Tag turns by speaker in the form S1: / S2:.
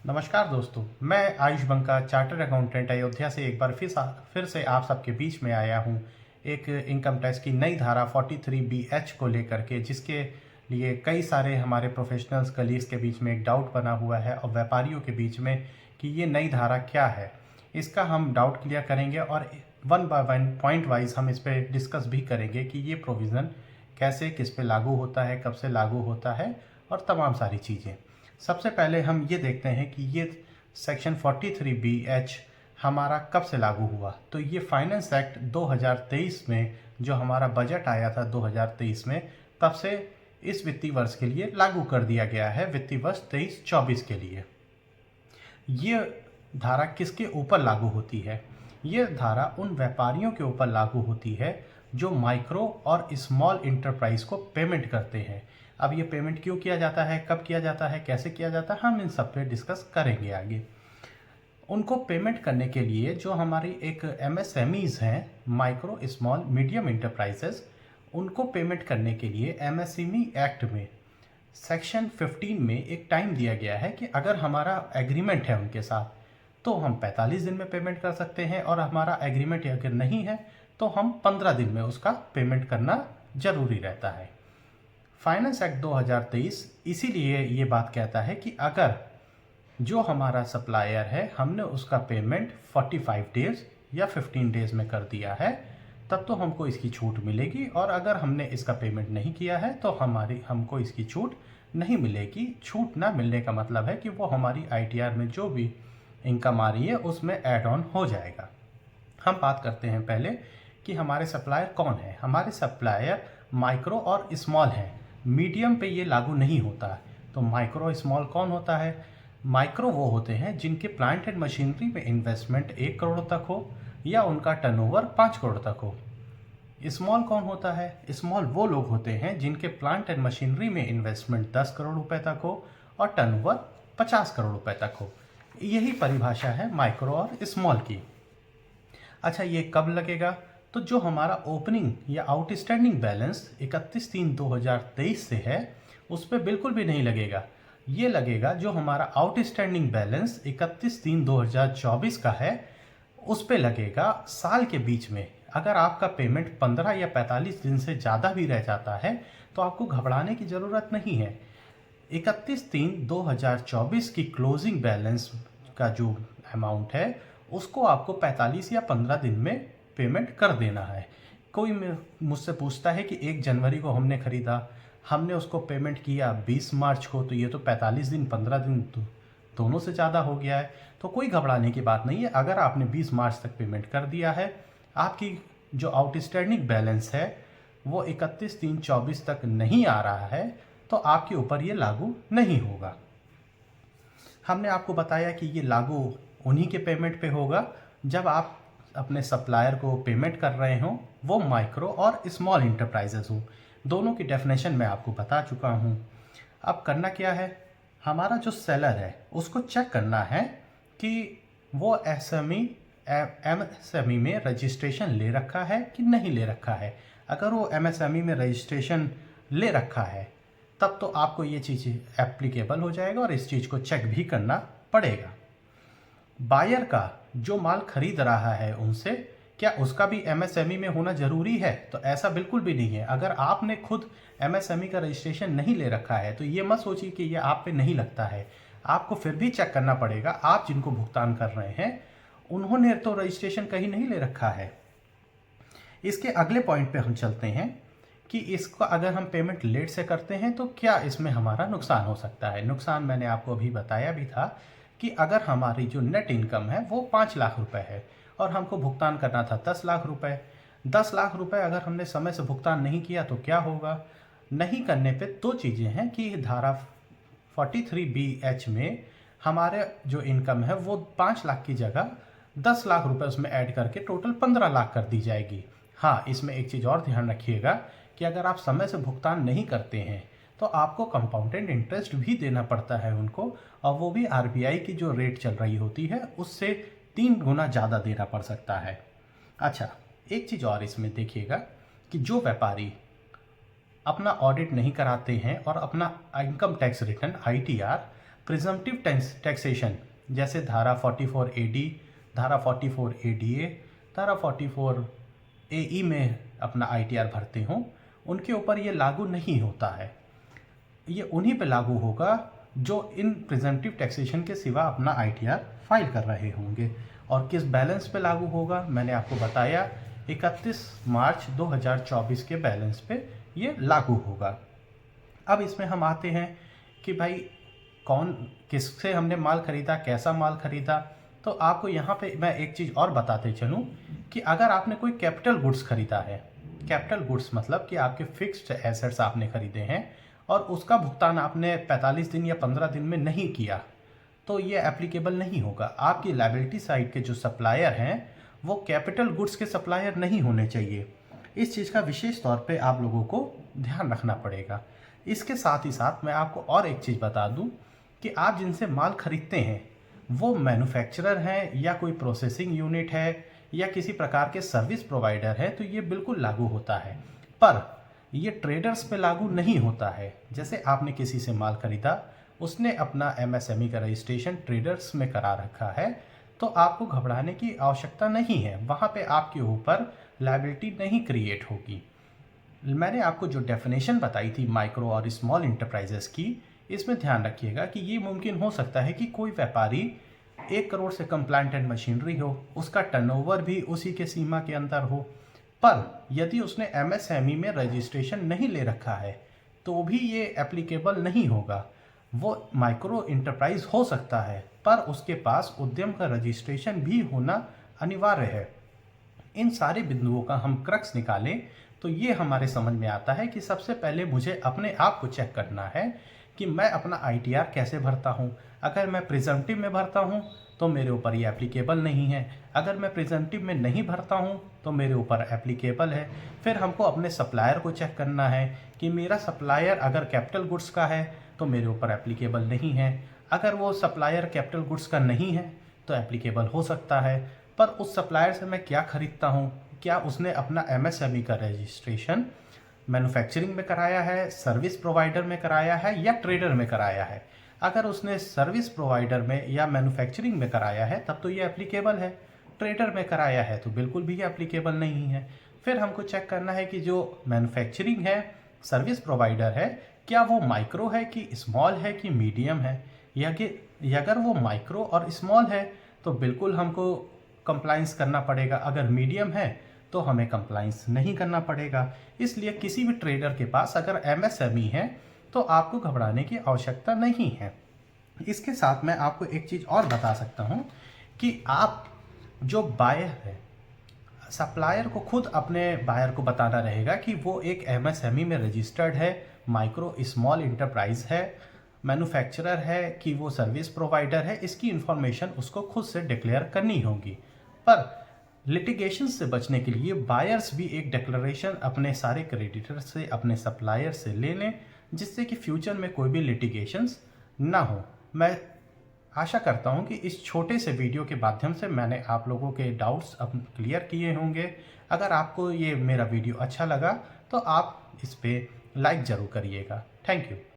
S1: नमस्कार दोस्तों, मैं आयुष बंका चार्टर्ड अकाउंटेंट अयोध्या से एक बार फिर से आप सबके बीच में आया हूँ एक इनकम टैक्स की नई धारा 43BH को लेकर के, जिसके लिए कई सारे हमारे प्रोफेशनल्स कलीग्स के बीच में एक डाउट बना हुआ है और व्यापारियों के बीच में कि ये नई धारा क्या है। इसका हम डाउट क्लियर करेंगे और one by one point wise हम इस पर डिस्कस भी करेंगे कि ये प्रोविज़न कैसे किस पे लागू होता है, कब से लागू होता है और तमाम सारी चीज़ें। सबसे पहले हम ये देखते हैं कि ये सेक्शन 43BH हमारा कब से लागू हुआ। तो ये फाइनेंस एक्ट 2023 में जो हमारा बजट आया था 2023 में, तब से इस वित्तीय वर्ष के लिए लागू कर दिया गया है, वित्तीय वर्ष 23-24 के लिए। ये धारा किसके ऊपर लागू होती है? ये धारा उन व्यापारियों के ऊपर लागू होती है जो माइक्रो और स्मॉल इंटरप्राइज को पेमेंट करते हैं। अब ये पेमेंट क्यों किया जाता है, कब किया जाता है, कैसे किया जाता है, हम इन सब पे डिस्कस करेंगे आगे। उनको पेमेंट करने के लिए जो हमारी एक MSMEs हैं, माइक्रो स्मॉल मीडियम इंटरप्राइजेस, उनको पेमेंट करने के लिए MSME एक्ट में सेक्शन 15 में एक टाइम दिया गया है कि अगर हमारा एग्रीमेंट है उनके साथ तो हम 45 दिन में पेमेंट कर सकते हैं, और हमारा एग्रीमेंट अगर नहीं है तो हम 15 दिन में उसका पेमेंट करना जरूरी रहता है। फाइनेंस एक्ट 2023 इसीलिए ये बात कहता है कि अगर जो हमारा सप्लायर है हमने उसका पेमेंट 45 डेज या 15 डेज में कर दिया है तब तो हमको इसकी छूट मिलेगी, और अगर हमने इसका पेमेंट नहीं किया है तो हमको इसकी छूट नहीं मिलेगी। छूट ना मिलने का मतलब है कि वो हमारी ITR में जो भी इनकम आ रही है उसमें ऐड ऑन हो जाएगा। हम बात करते हैं पहले कि हमारे सप्लायर कौन है। हमारे सप्लायर माइक्रो और स्मॉल हैं, मीडियम पे ये लागू नहीं होता है। तो माइक्रो स्मॉल कौन होता है? माइक्रो वो होते हैं जिनके प्लांट एंड मशीनरी में इन्वेस्टमेंट 1 करोड़ तक हो या उनका टर्नओवर 5 करोड़ तक हो। स्मॉल कौन होता है? स्मॉल वो लोग होते हैं जिनके प्लांट एंड मशीनरी में इन्वेस्टमेंट 10 करोड़ रुपए तक हो और टर्नओवर 50 करोड़ रुपए तक हो। यही परिभाषा है माइक्रो और स्मॉल की। अच्छा, ये कब लगेगा? तो जो हमारा ओपनिंग या आउटस्टैंडिंग बैलेंस 31/3/2023 से है उस पर बिल्कुल भी नहीं लगेगा। ये लगेगा जो हमारा आउटस्टैंडिंग बैलेंस 31/3/2024 का है उस पे लगेगा। साल के बीच में अगर आपका पेमेंट 15 या 45 दिन से ज़्यादा भी रह जाता है तो आपको घबराने की ज़रूरत नहीं है। 31/3/2024 की क्लोजिंग बैलेंस का जो अमाउंट है उसको आपको 45 या 15 दिन में पेमेंट कर देना है। कोई मुझसे पूछता है कि 1 जनवरी को हमने ख़रीदा, हमने उसको पेमेंट किया 20 मार्च को, तो ये तो 45 दिन 15 दिन तो दोनों से ज़्यादा हो गया है। तो कोई घबराने की बात नहीं है। अगर आपने 20 मार्च तक पेमेंट कर दिया है, आपकी जो आउटस्टैंडिंग बैलेंस है वो 31/3/24 तक नहीं आ रहा है तो आपके ऊपर ये लागू नहीं होगा। हमने आपको बताया कि ये लागू उन्हीं के पेमेंट पे होगा जब आप अपने सप्लायर को पेमेंट कर रहे हों, वो माइक्रो और स्मॉल इंटरप्राइजेस हों। दोनों की डेफिनेशन मैं आपको बता चुका हूँ। अब करना क्या है, हमारा जो सेलर है उसको चेक करना है कि वो MSME में रजिस्ट्रेशन ले रखा है कि नहीं ले रखा है। अगर वो MSME में रजिस्ट्रेशन ले रखा है तब तो आपको ये चीज़ एप्लीकेबल हो जाएगा और इस चीज़ को चेक भी करना पड़ेगा। बायर का जो माल खरीद रहा है उनसे क्या उसका भी MSME में होना ज़रूरी है? तो ऐसा बिल्कुल भी नहीं है। अगर आपने खुद MSME का रजिस्ट्रेशन नहीं ले रखा है तो ये मत सोचिए कि ये आप पे नहीं लगता है। आपको फिर भी चेक करना पड़ेगा। आप जिनको भुगतान कर रहे हैं उन्होंने तो रजिस्ट्रेशन कहीं नहीं ले रखा है। इसके अगले पॉइंट पे हम चलते हैं कि इसको अगर हम पेमेंट लेट से करते हैं तो क्या इसमें हमारा नुकसान हो सकता है। नुकसान मैंने आपको अभी बताया भी था कि अगर हमारी जो नेट इनकम है वो 5 लाख रुपए है और हमको भुगतान करना था 10 लाख रुपए। 10 लाख रुपए अगर हमने समय से भुगतान नहीं किया तो क्या होगा? नहीं करने पे 2 चीज़ें हैं कि धारा 43BH में हमारे जो इनकम है वो 5 लाख की जगह 10 लाख रुपए उसमें ऐड करके टोटल 15 लाख कर दी जाएगी। हाँ, इसमें एक चीज़ और ध्यान रखिएगा कि अगर आप समय से भुगतान नहीं करते हैं तो आपको कंपाउंडेड इंटरेस्ट भी देना पड़ता है उनको, और वो भी RBI की जो रेट चल रही होती है उससे 3 गुना ज़्यादा देना पड़ सकता है। अच्छा, एक चीज़ और इसमें देखिएगा कि जो व्यापारी अपना ऑडिट नहीं कराते हैं और अपना income tax return ITR presumptive taxation जैसे धारा 44 AD, धारा 44 ADA, धारा 44 AE में अपना ITR भरते हों, उनके ऊपर ये लागू नहीं होता है। ये उन्हीं पे लागू होगा जो इन प्रिजम्पटिव टैक्सेशन के सिवा अपना ITR फाइल कर रहे होंगे। और किस बैलेंस पे लागू होगा, मैंने आपको बताया 31 मार्च 2024 के बैलेंस पे ये लागू होगा। अब इसमें हम आते हैं कि भाई कौन किससे हमने माल ख़रीदा, कैसा माल ख़रीदा। तो आपको यहाँ पे मैं एक चीज़ और बताते चलूँ कि अगर आपने कोई कैपिटल गुड्स ख़रीदा है, कैपिटल गुड्स मतलब कि आपके फिक्स्ड एसेट्स आपने ख़रीदे हैं और उसका भुगतान आपने 45 दिन या 15 दिन में नहीं किया, तो ये एप्लीकेबल नहीं होगा। आपकी लायबिलिटी साइड के जो सप्लायर हैं वो कैपिटल गुड्स के सप्लायर नहीं होने चाहिए। इस चीज़ का विशेष तौर पे आप लोगों को ध्यान रखना पड़ेगा। इसके साथ ही साथ मैं आपको और एक चीज़ बता दूं कि आप जिनसे माल खरीदते हैं वो मैन्युफैक्चरर हैं या कोई प्रोसेसिंग यूनिट है या किसी प्रकार के सर्विस प्रोवाइडर है, तो ये बिल्कुल लागू होता है। पर ये ट्रेडर्स पे लागू नहीं होता है। जैसे आपने किसी से माल खरीदा, उसने अपना MSME का रजिस्ट्रेशन ट्रेडर्स में करा रखा है, तो आपको घबराने की आवश्यकता नहीं है। वहाँ पे आपके ऊपर लायबिलिटी नहीं क्रिएट होगी। मैंने आपको जो डेफिनेशन बताई थी माइक्रो और स्मॉल इंटरप्राइजेस की, इसमें ध्यान रखिएगा कि ये मुमकिन हो सकता है कि कोई व्यापारी 1 करोड़ से कम प्लांट एंड मशीनरी हो, उसका टर्नओवर भी उसी के सीमा के अंदर हो, पर यदि उसने MSME में रजिस्ट्रेशन नहीं ले रखा है तो भी ये एप्लीकेबल नहीं होगा। वो माइक्रो इंटरप्राइज हो सकता है पर उसके पास उद्यम का रजिस्ट्रेशन भी होना अनिवार्य है। इन सारे बिंदुओं का हम क्रक्स निकालें तो ये हमारे समझ में आता है कि सबसे पहले मुझे अपने आप को चेक करना है कि मैं अपना ITR कैसे भरता हूँ। अगर मैं प्रिजम्पटिव में भरता हूँ तो मेरे ऊपर ये एप्लीकेबल नहीं है, अगर मैं प्रिजम्पटिव में नहीं भरता हूँ तो मेरे ऊपर एप्लीकेबल है। फिर हमको अपने सप्लायर को चेक करना है कि मेरा सप्लायर अगर कैपिटल गुड्स का है तो मेरे ऊपर एप्लीकेबल नहीं है, अगर वो सप्लायर कैपिटल गुड्स का नहीं है तो एप्लीकेबल हो सकता है। पर उस सप्लायर से मैं क्या खरीदता हूँ, क्या उसने अपना MSME का रजिस्ट्रेशन मैन्युफैक्चरिंग में कराया है, सर्विस प्रोवाइडर में कराया है या ट्रेडर में कराया है। अगर उसने सर्विस प्रोवाइडर में या मैन्युफैक्चरिंग में कराया है तब तो ये एप्लीकेबल है, ट्रेडर में कराया है तो बिल्कुल भी एप्लीकेबल नहीं है। फिर हमको चेक करना है कि जो मैन्युफैक्चरिंग है, सर्विस प्रोवाइडर है, क्या वो माइक्रो है कि स्मॉल है कि मीडियम है। अगर वो माइक्रो और स्मॉल है तो बिल्कुल हमको कंप्लाइंस करना पड़ेगा, अगर मीडियम है तो हमें कंप्लाइंस नहीं करना पड़ेगा। इसलिए किसी भी ट्रेडर के पास अगर MSME है तो आपको घबराने की आवश्यकता नहीं है। इसके साथ मैं आपको एक चीज़ और बता सकता हूँ कि आप जो बायर है, सप्लायर को खुद अपने बायर को बताना रहेगा कि वो एक MSME में रजिस्टर्ड है, माइक्रो स्मॉल इंटरप्राइज है, मैन्युफैक्चरर है कि वो सर्विस प्रोवाइडर है। इसकी इन्फॉर्मेशन उसको खुद से डिक्लेयर करनी होगी। पर लिटिगेशन से बचने के लिए बायर्स भी एक डिक्लेरेशन अपने सारे क्रेडिटर से, अपने सप्लायर से ले लें, जिससे कि फ्यूचर में कोई भी लिटिगेशंस ना हो। मैं आशा करता हूं कि इस छोटे से वीडियो के माध्यम से मैंने आप लोगों के डाउट्स अब क्लियर किए होंगे। अगर आपको ये मेरा वीडियो अच्छा लगा तो आप इस पर लाइक ज़रूर करिएगा। Thank you.